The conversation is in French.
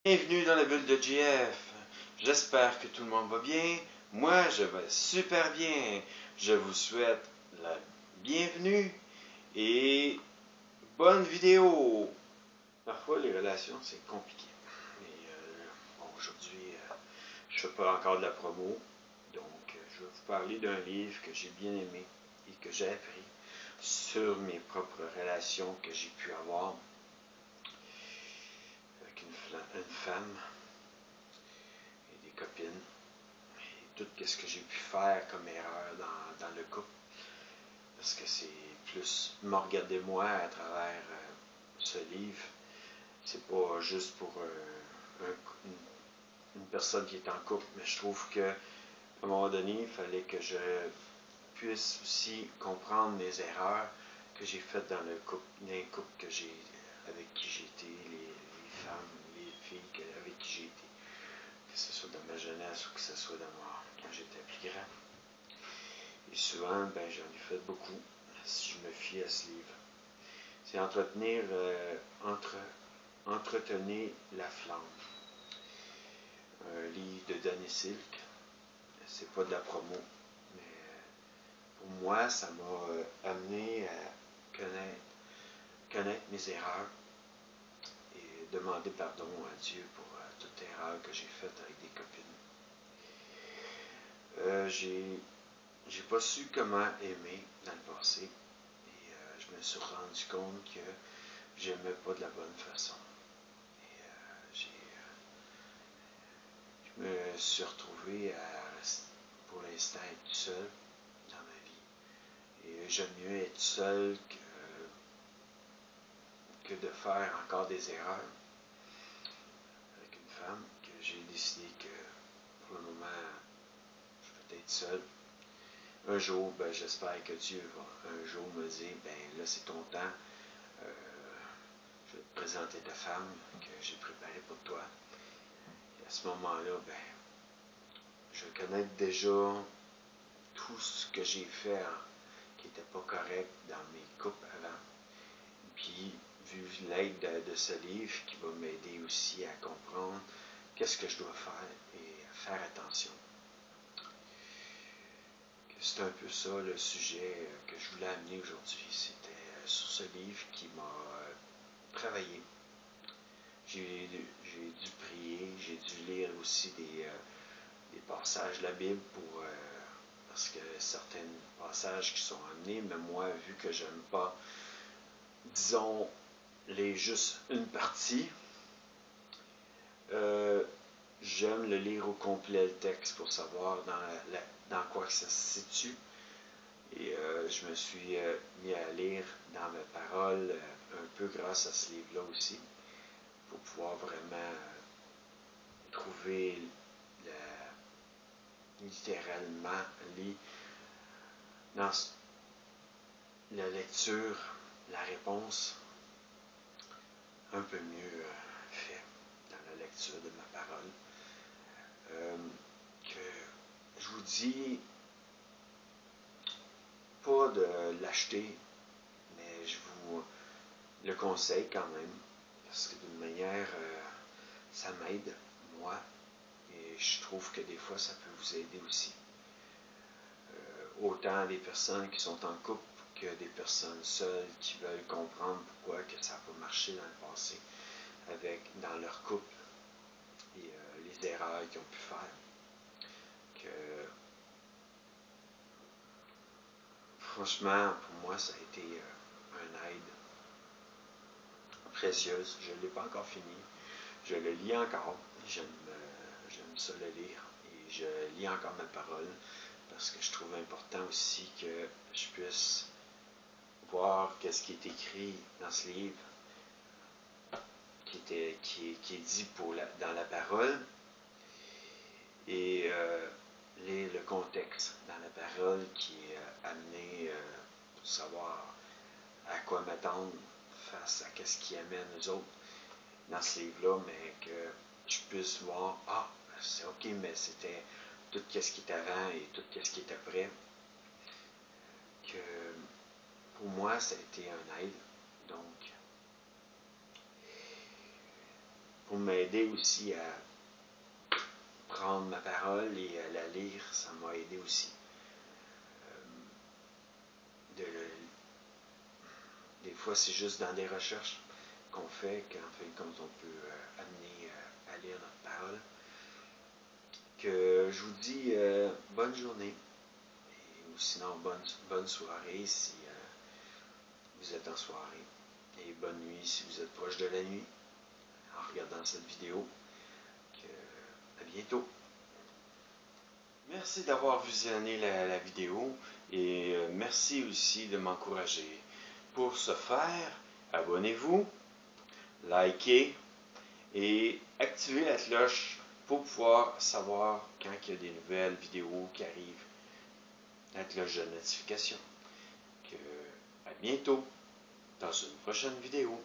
Bienvenue dans la bulle de JF. J'espère que tout le monde va bien. Moi, je vais super bien. Je vous souhaite la bienvenue et bonne vidéo. Parfois, les relations, c'est compliqué. Mais bon, aujourd'hui, je ne fais pas encore de la promo. Donc, je vais vous parler d'un livre que j'ai bien aimé et que j'ai appris sur mes propres relations que j'ai pu avoir avec une femme et des copines. Et tout ce que j'ai pu faire comme erreur dans le couple. Parce que c'est plus me regarder moi à travers ce livre. C'est pas juste pour une personne qui est en couple, mais je trouve que à un moment donné, il fallait que je puisse aussi comprendre mes erreurs que j'ai faites dans le couple, les couples que j'ai avec qui j'ai été, les femmes, les filles avec qui j'ai été, que ce soit dans ma jeunesse ou que ce soit quand j'étais plus grand. Et souvent, ben, j'en ai fait beaucoup, si je me fie à ce livre. C'est entretenir la flamme. Un livre de Danny Silk. C'est pas de la promo, mais pour moi, ça m'a amené à connaître mes erreurs et demander pardon à Dieu pour toute erreur que j'ai faite avec des copines. J'ai pas su comment aimer dans le passé et je me suis rendu compte que j'aimais pas de la bonne façon. Et je me suis retrouvé pour l'instant, être tout seul dans ma vie. Et j'aime mieux être seul que de faire encore des erreurs avec une femme, que j'ai décidé que pour le moment, je peux être seul. Un jour, ben, j'espère que Dieu va un jour me dire, ben là c'est ton temps, euh, je vais te présenter ta femme que j'ai préparée pour toi. Et à ce moment-là, ben, je vais connaître déjà tout ce que j'ai fait qui n'était pas correct dans mes couples avant. Puis, vu l'aide de ce livre qui va m'aider aussi à comprendre qu'est-ce que je dois faire et à faire attention. C'est un peu ça le sujet que je voulais amener aujourd'hui. C'était sur ce livre qui m'a travaillé. J'ai dû prier, j'ai dû lire aussi des passages de la Bible parce que certains passages qui sont amenés, mais moi, vu que j'aime pas, disons, juste une partie, j'aime le lire au complet le texte pour savoir dans quoi ça se situe. Et je me suis mis à lire dans mes paroles un peu grâce à ce livre-là aussi, pour pouvoir vraiment trouver littéralement dans la lecture, la réponse un peu mieux fait dans la lecture de ma parole. Que je vous dis pas de l'acheter, mais je vous le conseille quand même, parce que d'une manière, ça m'aide, moi, et je trouve que des fois, ça peut vous aider aussi. Autant des personnes qui sont en couple que des personnes seules qui veulent comprendre pourquoi que ça n'a pas marché dans le passé dans leur couple et les erreurs qu'ils ont pu faire. Que, franchement, pour moi, ça a été une aide précieuse. Je ne l'ai pas encore fini. Je le lis encore. J'aime ça le lire. Et je lis encore ma parole parce que je trouve important aussi que je puisse voir qu'est-ce qui est écrit dans ce livre, qui est dit dans la parole, et le contexte dans la parole qui est amené pour savoir à quoi m'attendre face à ce qui amène aux autres dans ce livre-là, mais que je puisse voir, c'est ok, mais c'était tout ce qui est avant et tout ce qui est après, que pour moi, ça a été un aide. Donc, pour m'aider aussi à prendre ma parole et à la lire. Ça m'a aidé aussi. Des fois, c'est juste dans des recherches qu'on fait qu'en fin de compte, on peut amener à lire notre parole. Que je vous dis bonne journée, ou sinon bonne soirée si vous êtes en soirée, et bonne nuit si vous êtes proche de la nuit en regardant cette vidéo. À bientôt. Merci d'avoir visionné la vidéo et merci aussi de m'encourager. Pour ce faire, abonnez-vous, likez et activez la cloche pour pouvoir savoir quand il y a des nouvelles vidéos qui arrivent. La cloche de notification. À bientôt dans une prochaine vidéo.